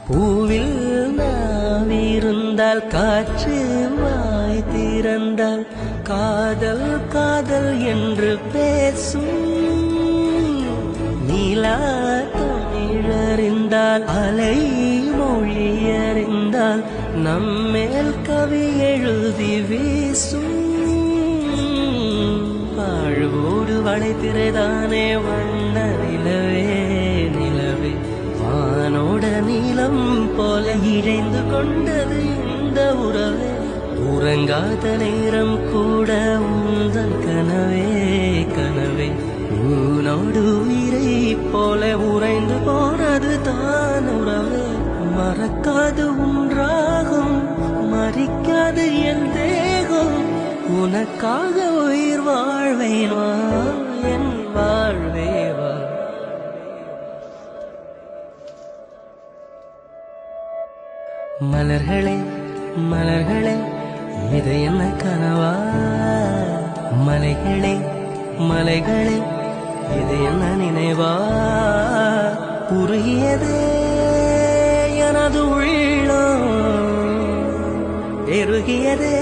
பூவில் நாவிருந்தால் காற்று வாய் திறந்தால் காதல் காதல் என்று பேசும். நீலா தமிழறிந்தால் அலை மொழியறிந்தால் நம்மேல் கவி எழுதி வீசும். வாழ்வோடு வளைத்திரைதானே வண்ண நிலவே நிலவே வானோட நீளம் போல இழைந்து கொண்டது இந்த உறவே. உறங்காத நேரம் கூட உந்தன் கனவே கனவே உன்னோடு உயிரை போல உறைந்து போனது தான் உறவே. மறக்காது உன்றாகும் மறிக்காது என் தேகம் உனக்காக உயிர் வாழ்வேன் வா என் வாழ்வே வா. மலர்களே மலர்களே இது என்ன கனவா? மலைகளே மலைகளே இது என்ன நினைவா? உருகியதே எனது உள்ளம், பெருகியதே